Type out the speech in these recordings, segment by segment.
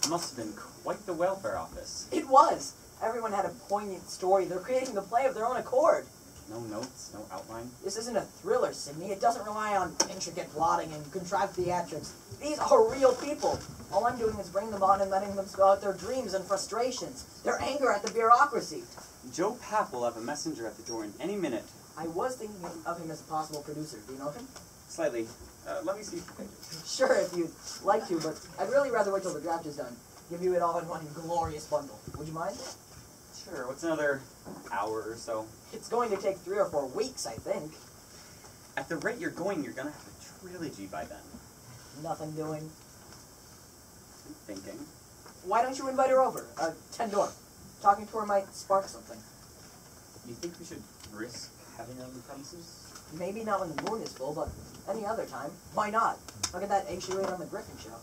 Must have been quite the welfare office. It was. Everyone had a poignant story. They're creating the play of their own accord. No notes, no outline. This isn't a thriller, Sydney. It doesn't rely on intricate plotting and contrived theatrics. These are real people. All I'm doing is bringing them on and letting them spell out their dreams and frustrations, their anger at the bureaucracy. Joe Papp will have a messenger at the door in any minute. I was thinking of him as a possible producer. Do you know him? Slightly. Let me see. Sure, if you'd like to, but I'd really rather wait till the draft is done. Give you it all in one glorious bundle. Would you mind? Sure, what's another hour or so? It's going to take 3 or 4 weeks, I think. At the rate you're going, you're gonna have a trilogy by then. Nothing doing. I'm thinking. Why don't you invite her over? 10 door. Talking to her might spark something. You think we should risk having her on the premises? Maybe not when the moon is full, but any other time. Why not? Look at that egg she laid on the Griffin show.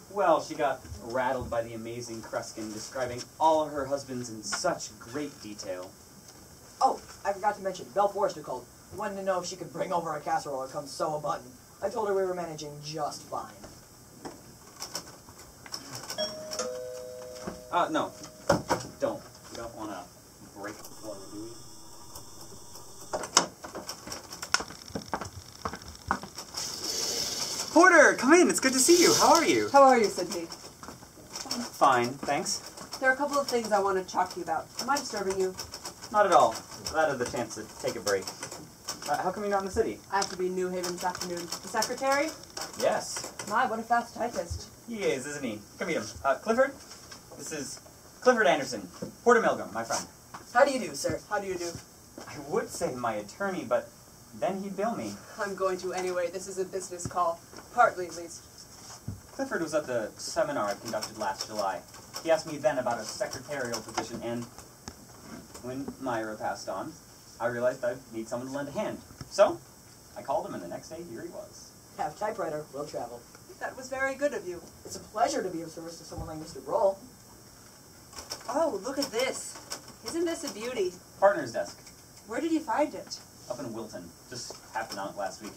Well, she got rattled by the amazing Kruskin describing all of her husbands in such great detail. Oh, I forgot to mention, Belle Forrester called. Wanted to know if she could bring over a casserole or come sew a button. I told her we were managing just fine. No. Don't. We don't want to break the flow, do we? Porter, come in. It's good to see you. How are you? How are you, Sydney? Fine, thanks. There are a couple of things I want to talk to you about. Am I disturbing you? Not at all. Glad of the chance to take a break. How come you're not in the city? I have to be in New Haven this afternoon. The secretary? Yes. My, what a fast typist. He is, isn't he? Come meet him. Clifford? This is Clifford Anderson. Porter Milgram, my friend. How do you do, sir? How do you do? I would say my attorney, but then he'd bill me. I'm going to anyway. This is a business call. Partly, at least. Clifford was at the seminar I conducted last July. He asked me then about a secretarial position, and when Myra passed on, I realized I'd need someone to lend a hand. So, I called him, and the next day, here he was. Have a typewriter, we'll travel. That was very good of you. It's a pleasure to be of service to someone like Mr. Broll. Oh, look at this. Isn't this a beauty? Partner's desk. Where did you find it? Up in Wilton. Just happened on it last week.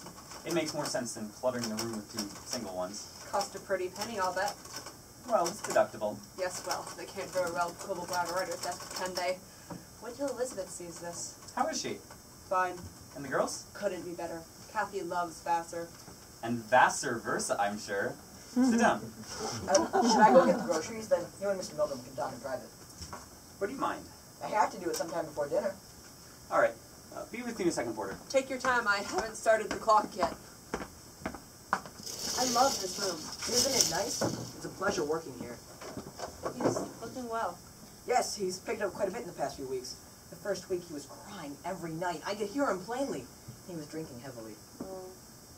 It makes more sense than cluttering the room with 2 single ones. Cost a pretty penny, I'll bet. Well, it's deductible. Yes, well, they can't very well quibble down a writer's desk, can they? Wait till Elizabeth sees this. How is she? Fine. And the girls? Couldn't be better. Kathy loves Vassar. And Vassar versa, I'm sure. Sit down. Should I go get the groceries? Then you and Mr. Milgram can talk in private. What do you mind? I have to do it sometime before dinner. All right. Be with you in a second, Porter. Take your time, I haven't started the clock yet. I love this room. Isn't it nice? It's a pleasure working here. He's looking well. Yes, he's picked up quite a bit in the past few weeks. The first week he was crying every night. I could hear him plainly. He was drinking heavily.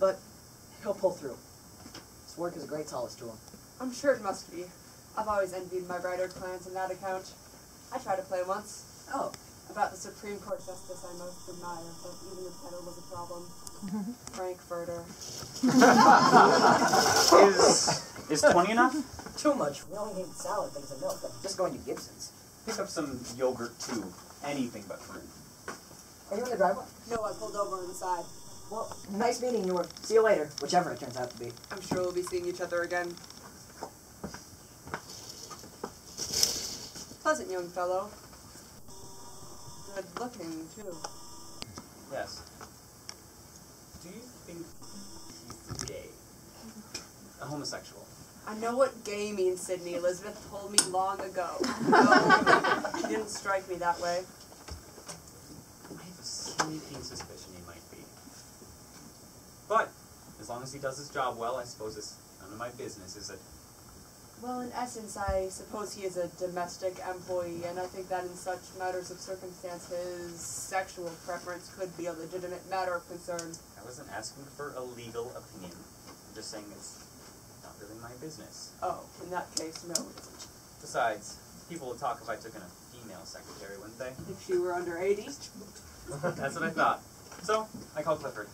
But he'll pull through. His work is a great solace to him. I'm sure it must be. I've always envied my writer clients on that account. I tried to play once. Oh. About the Supreme Court justice I most admire, but even the title was a problem. Frankfurter. Is 20 enough? Too much. We only need salad, things, and milk. I'm just going to Gibson's. Pick up some yogurt, too. Anything but fruit. Are you in the driveway? No, I pulled over on the side. Well, nice meeting you, or see you later, whichever it turns out to be. I'm sure we'll be seeing each other again. Pleasant young fellow. Good looking, too. Yes. Do you think he's gay? A homosexual? I know what gay means, Sydney. Elizabeth told me long ago. No, he didn't strike me that way. I have a sneaking suspicion he might be. But, as long as he does his job well, I suppose it's none of my business, is it? Well, in essence, I suppose he is a domestic employee, and I think that in such matters of circumstance, his sexual preference could be a legitimate matter of concern. I wasn't asking for a legal opinion. I'm just saying it's not really my business. Oh, in that case, no, it isn't. Besides, people would talk if I took in a female secretary, wouldn't they? If she were under 80. That's what I thought. So, I called Clifford.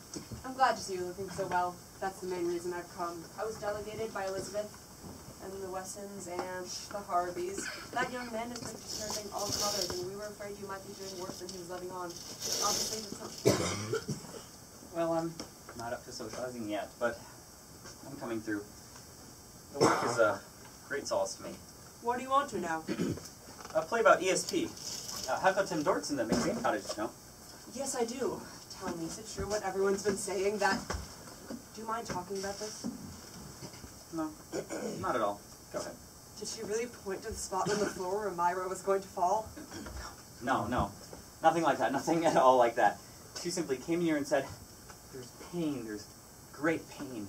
I'm glad to see you looking so well. That's the main reason I've come. I was delegated by Elizabeth and the Wessons and the Harveys. That young man has been disturbing all colors, and we were afraid you might be doing worse than he was letting on. Obviously, that's not... Well, I'm not up to socializing yet, but I'm coming through. The work is a great solace to me. What do you want to now? A play about ESP. How about Tim Dort's in the McBain cottage, you know? Yes, I do. Tell me, is it true what everyone's been saying that... Do you mind talking about this? No, not at all. Go ahead. Did she really point to the spot on the floor where Myra was going to fall? No. Nothing like that. Nothing at all like that. She simply came here and said, there's pain, there's great pain in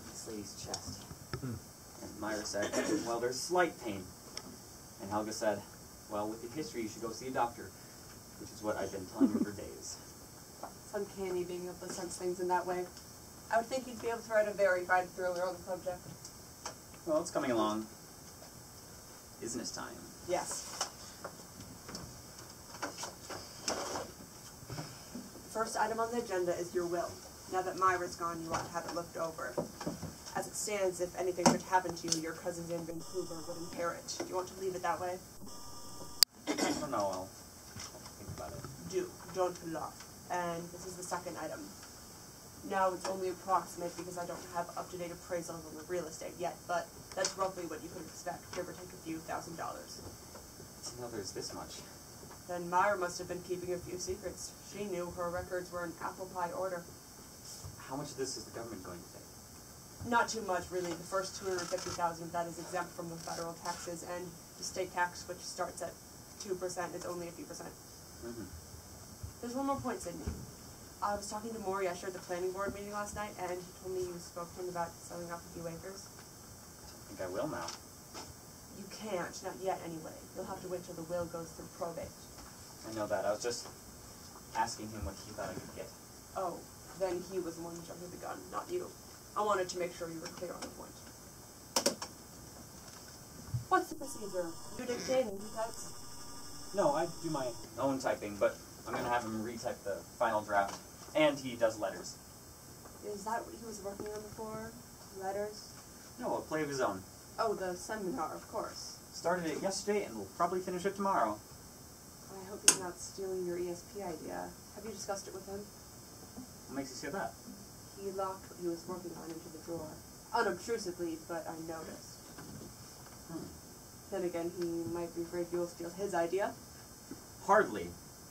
this lady's chest. And Myra said, well, there's slight pain. And Helga said, well, with the history, you should go see a doctor, which is what I've been telling her for days. It's uncanny being able to sense things in that way. I would think you'd be able to write a very fine thriller on the subject. Well, it's coming along. Business time. Yes. First item on the agenda is your will. Now that Myra's gone, you want to have it looked over. As it stands, if anything should happen to you, your cousin Van Vancouver would inherit. Do you want to leave it that way? I don't know, I'll think about it. Do. Don't laugh. And this is the second item. Now, it's only approximate because I don't have up-to-date appraisals on the real estate yet, but that's roughly what you could expect, give or take a few $1,000s. To know there's this much. Then Myra must have been keeping a few secrets. She knew her records were in apple pie order. How much of this is the government going to take? Not too much, really. The first $250,000 of that is exempt from the federal taxes, and the state tax, which starts at 2%, is only a few percent. There's one more point, Sydney. I was talking to Maury Escher at the planning board meeting last night, and he told me you spoke to him about selling off a few acres. I think I will now. You can't, not yet anyway. You'll have to wait till the will goes through probate. I know that. I was just asking him what he thought I could get. Oh, then he was the one who jumped the gun, not you. I wanted to make sure you were clear on the point. What's the procedure? You dictate and he types? No, I do my own typing, but I'm going to have him retype the final draft. And he does letters. Is that what he was working on before? Letters? No, a play of his own. Oh, the seminar, of course. Started it yesterday and will probably finish it tomorrow. I hope he's not stealing your ESP idea. Have you discussed it with him? What makes you say that? He locked what he was working on into the drawer. Unobtrusively, but I noticed. Then again, he might be afraid you'll steal his idea. Hardly.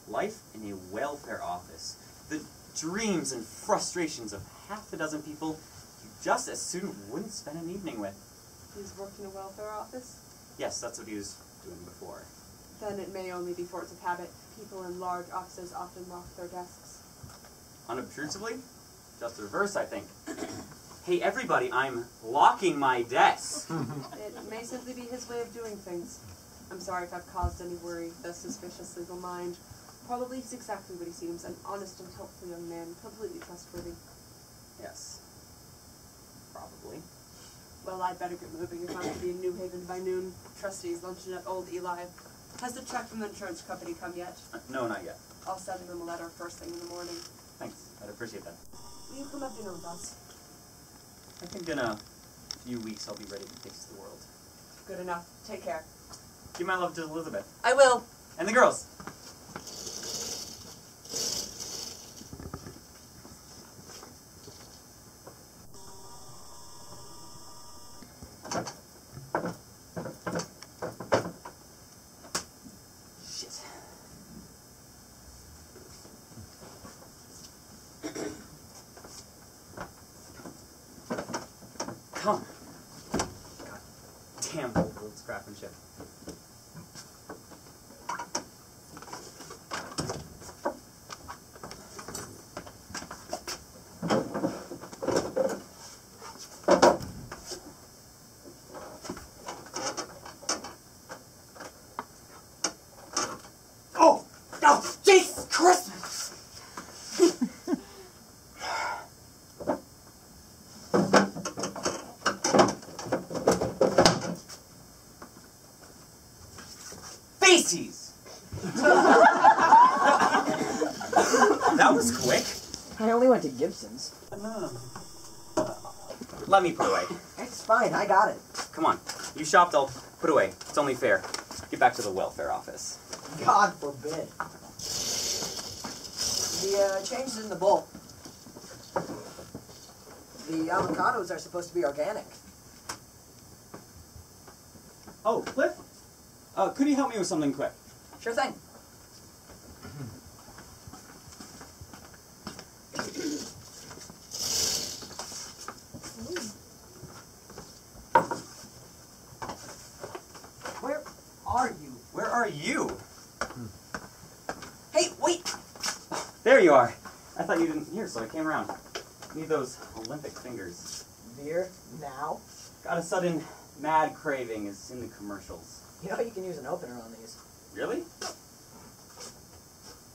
Life in a welfare office. The dreams and frustrations of half a dozen people you just as soon wouldn't spend an evening with. He's worked in a welfare office? Yes, that's what he was doing before. Then it may only be force of habit. People in large offices often lock their desks. Unobtrusively? Just the reverse, I think. Hey, everybody, I'm locking my desk. It may simply be his way of doing things. I'm sorry if I've caused any worry. The suspicious legal mind. Probably he's exactly what he seems, an honest and helpful young man, completely trustworthy. Yes. Probably. Well, I'd better get moving if I'm to be in New Haven by noon. Trustees luncheon at Old Eli. Has the check from the insurance company come yet? No, not yet. I'll send them a letter first thing in the morning. Thanks. I'd appreciate that. Will you come have dinner with us? I think in a few weeks I'll be ready to face the world. Good enough. Take care. Give my love to Elizabeth. I will. And the girls. Shit. Come. God damn old scrapmanship. Oh, Jesus Christmas! feces! That was quick. I only went to Gibson's. Let me put away. It's fine, I got it. Come on. You shopped, I'll put away. It's only fair. Get back to the welfare office. God forbid. The change is in the bowl. The avocados are supposed to be organic. Oh, Cliff? Could you help me with something quick? Sure thing. Where are you? Where are you? Hey, wait! There you are. I thought you didn't hear, so I came around. Need those Olympic fingers. Beer? Now? Got a sudden mad craving as in the commercials. You know you can use an opener on these. Really?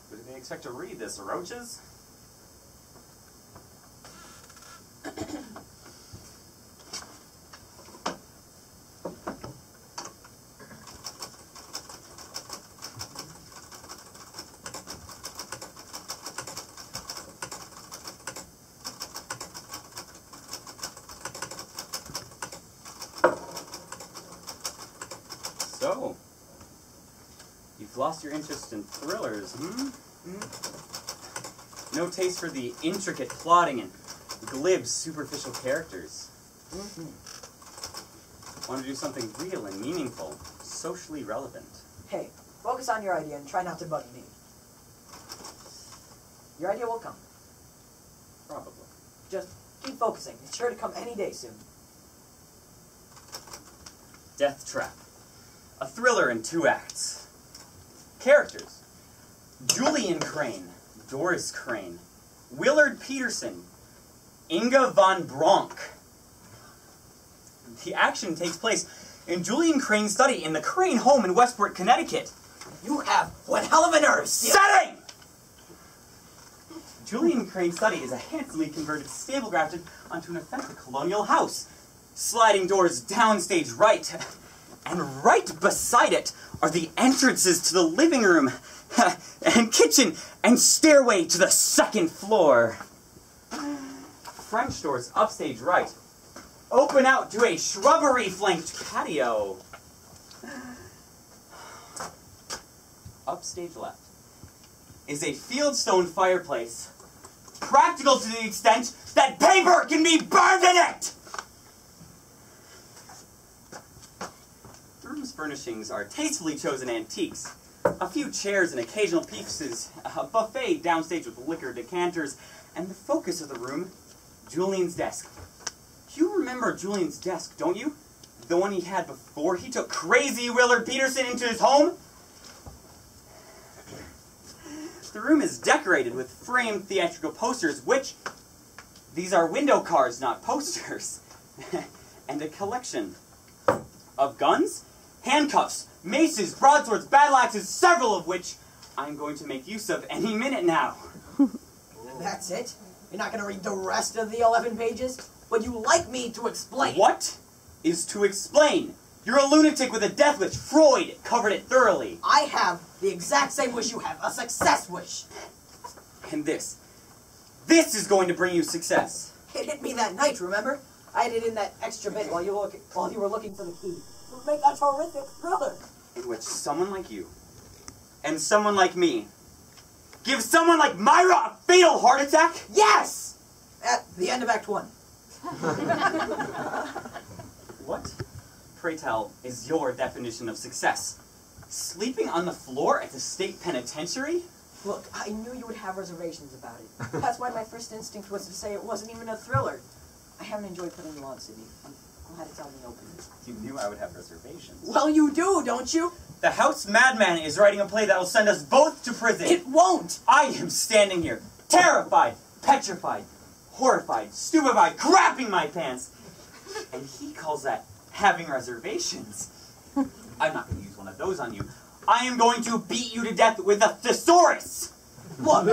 What did they expect to read this, roaches? So, you've lost your interest in thrillers, hmm? No taste for the intricate plotting and glib, superficial characters. Want to do something real and meaningful, socially relevant. Hey, focus on your idea and try not to bug me. Your idea will come. Probably. Just keep focusing. It's sure to come any day soon. Deathtrap. A thriller in 2 acts. Characters. Julian Crane, Doris Crane, Willard Peterson, Inga von Bronk. The action takes place in Julian Crane's study in the Crane home in Westport, Connecticut. You have one hell of a nerve! Setting! Julian Crane's study is a handsomely converted stable grafted onto an authentic colonial house. Sliding doors downstage right, and right beside it are the entrances to the living room, and kitchen, and stairway to the 2nd floor. French doors upstage right open out to a shrubbery-flanked patio. Upstage left is a fieldstone fireplace, practical to the extent that paper can be burned in it! The room's furnishings are tastefully chosen antiques. A few chairs and occasional pieces, a buffet downstage with liquor decanters, and the focus of the room, Julian's desk. You remember Julian's desk, don't you? The one he had before he took crazy Willard Peterson into his home? The room is decorated with framed theatrical posters, which, these are window cards, not posters, and a collection of guns, handcuffs, maces, broadswords, battle axes, several of which I'm going to make use of any minute now. That's it? You're not going to read the rest of the 11 pages? Would you like me to explain? What is to explain? You're a lunatic with a death wish. Freud covered it thoroughly. I have the exact same wish you have, a success wish. And this is going to bring you success. It hit me that night, remember? I added in that extra bit while you were looking for the key. It would make a terrific thriller. In which someone like you and someone like me give someone like Myra a fatal heart attack? Yes! At the end of Act 1. What, pray tell, is your definition of success? Sleeping on the floor at the state penitentiary? Look, I knew you would have reservations about it. That's why my first instinct was to say it wasn't even a thriller. I haven't enjoyed putting you on, Sydney. I'm glad it's out in the open. You knew I would have reservations. Well, you do, don't you? The House Madman is writing a play that will send us both to prison. It won't! I am standing here, terrified, petrified, horrified, stupefied, crapping my pants. And he calls that having reservations. I'm not going to use one of those on you. I am going to beat you to death with a thesaurus! Look,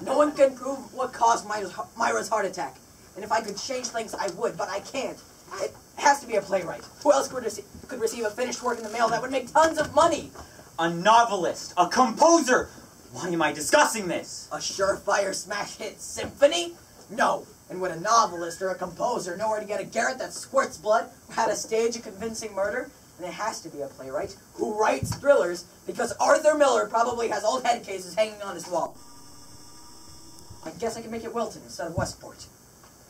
no one can prove what caused Myra's heart attack. And if I could change things, I would, but I can't. It has to be a playwright. Who else could receive a finished work in the mail that would make tons of money? a novelist, a composer. Why am I discussing this? A surefire smash hit symphony? No. And would a novelist or a composer know where to get a garret that squirts blood, or how to stage a convincing murder? And it has to be a playwright who writes thrillers, because Arthur Miller probably has old head cases hanging on his wall. I guess I can make it Wilton instead of Westport.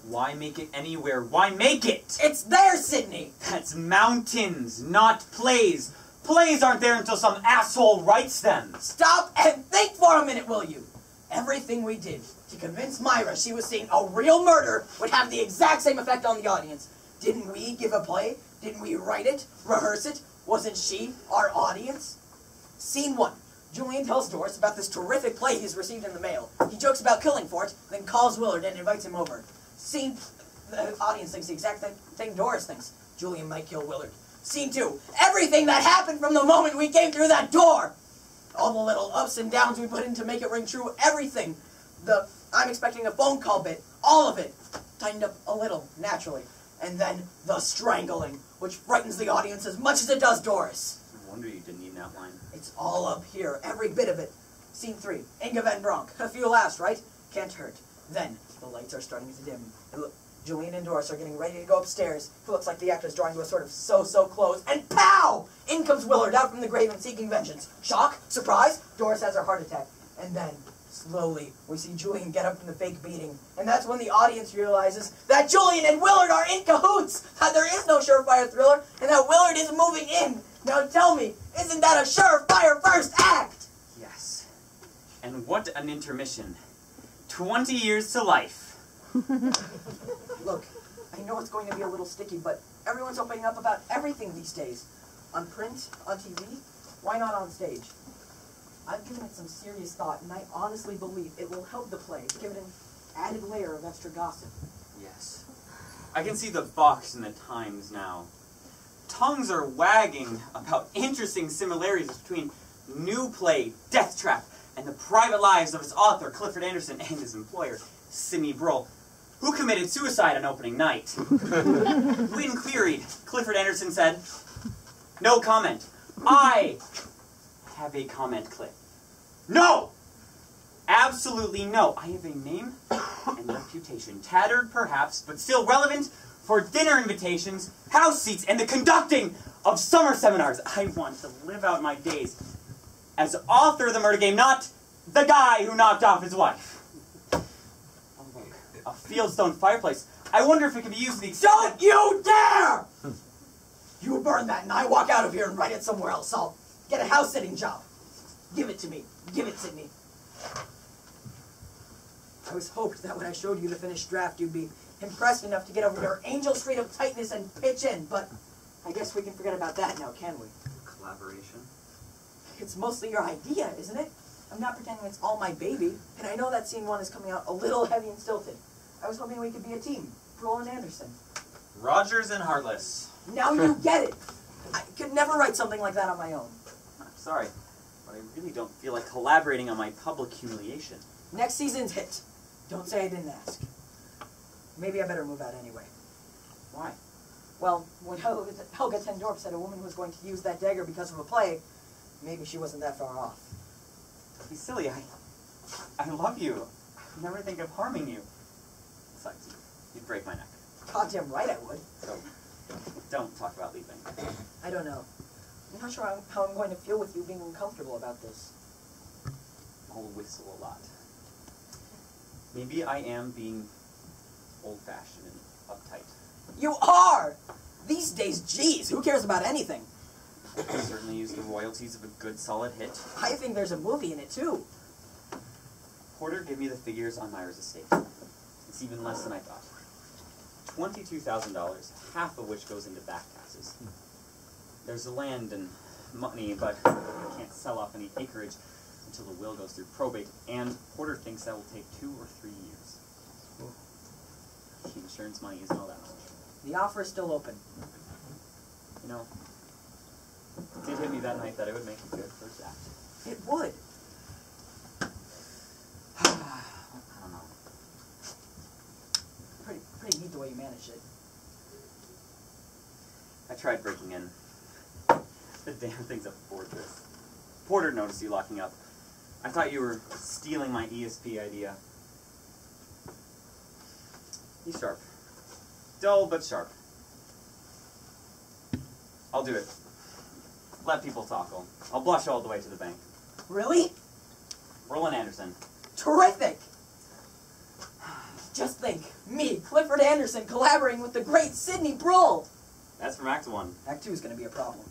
Why make it anywhere? Why make it? It's there, Sydney! That's mountains, not plays. Plays aren't there until some asshole writes them. Stop and think for a minute, will you? Everything we did to convince Myra she was seeing a real murder would have the exact same effect on the audience. Didn't we give a play? Didn't we write it? Rehearse it? Wasn't she our audience? Scene 1. Julian tells Doris about this terrific play he's received in the mail. He jokes about killing for it, then calls Willard and invites him over. Scene... The audience thinks the exact thing Doris thinks. Julian might kill Willard. Scene 2. Everything that happened from the moment we came through that door! All the little ups and downs we put in to make it ring true. Everything. The I'm expecting a phone call bit. All of it. Tightened up a little, naturally. And then the strangling, which frightens the audience as much as it does Doris. No wonder you didn't need an outline. It's all up here, every bit of it. Scene 3, Inga Van Bronk. A few laughs, right? Can't hurt. Then, the lights are starting to dim. And look, Julian and Doris are getting ready to go upstairs. It looks like the actor's drawing to a sort of so-so close. And pow! In comes Willard out from the grave and seeking vengeance. Shock? Surprise? Doris has her heart attack. And then, slowly, we see Julian get up from the fake beating. And that's when the audience realizes that Julian and Willard are in cahoots! That there is no surefire thriller, and that Willard is moving in! Now tell me, isn't that a surefire first act? Yes. And what an intermission. 20 years to life. Look, I know it's going to be a little sticky, but everyone's opening up about everything these days. On print, on TV, why not on stage? I've given it some serious thought, and I honestly believe it will help the play, give it an added layer of extra gossip. Yes. I can see the box in the Times now. Tongues are wagging about interesting similarities between new play, Deathtrap, and the private lives of its author, Clifford Anderson, and his employer, Sidney Broll, who committed suicide on opening night. When queried, Clifford Anderson said, "No comment. I have a comment, Cliff. No! Absolutely no. I have a name and reputation, tattered perhaps, but still relevant for dinner invitations, house seats, and the conducting of summer seminars. I want to live out my days as author of the murder game, not the guy who knocked off his wife." Oh, look, a fieldstone fireplace. I wonder if it can be used to the extent Don't you dare! You burn that, and I walk out of here and write it somewhere else. I'll get a house-sitting job. Give it to me. Give it, Sydney. I was hoped that when I showed you the finished draft, you'd be impressed enough to get over your Angel Street of tightness and pitch in, but I guess we can forget about that now, can we? collaboration. It's mostly your idea, isn't it? I'm not pretending it's all my baby, and I know that scene 1 is coming out a little heavy and stilted. I was hoping we could be a team, Broll and Anderson. Rogers and Heartless. Now you get it! I could never write something like that on my own. I'm sorry, but I really don't feel like collaborating on my public humiliation. Next season's hit. Don't say I didn't ask. Maybe I better move out anyway. Why? Well, when Helga Tendorf said a woman was going to use that dagger because of a play, maybe she wasn't that far off. Don't be silly. I love you. I never think of harming you. Besides, you'd break my neck. Goddamn right I would. So, don't talk about leaving. I don't know. I'm not sure how I'm going to feel with you being uncomfortable about this. I'll whistle a lot. Maybe I am being old-fashioned and uptight. You are! These days, geez, who cares about anything? I certainly use the royalties of a good, solid hit. I think there's a movie in it, too. Porter gave me the figures on Myra's estate. It's even less than I thought. $22,000, half of which goes into back taxes. There's the land and money, but I can't sell off any acreage until the will goes through probate, and Porter thinks that will take 2 or 3 years. The insurance money isn't all that much. The offer is still open. You know, it did hit me that night that it would make a good first act. It would. I don't know. Pretty neat the way you managed it. I tried breaking in. The damn thing's a fortress. reporter noticed you locking up. I thought you were stealing my ESP idea. He's sharp. Dull, but sharp. I'll do it. Let people talk. I'll blush all the way to the bank. Really? Roland Anderson. Terrific! Just think, me, Clifford Anderson, collaborating with the great Sidney Brull! That's from Act 1. Act 2 is going to be a problem.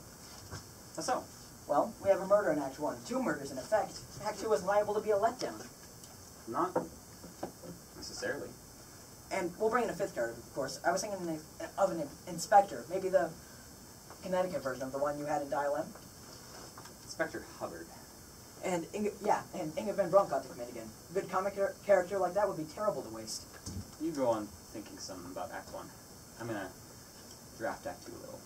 How so? Well, we have a murder in Act 1. 2 murders in effect. Act 2 is liable to be a letdown. Not necessarily. And we'll bring in a 5th character, of course. I was thinking of an inspector. Maybe the Connecticut version of the one you had in Dial M. Inspector Hubbard. And Inge Van Bronk got to come in again. A good comic character like that would be terrible to waste. You go on thinking some about Act 1. I'm gonna draft Act 2 a little.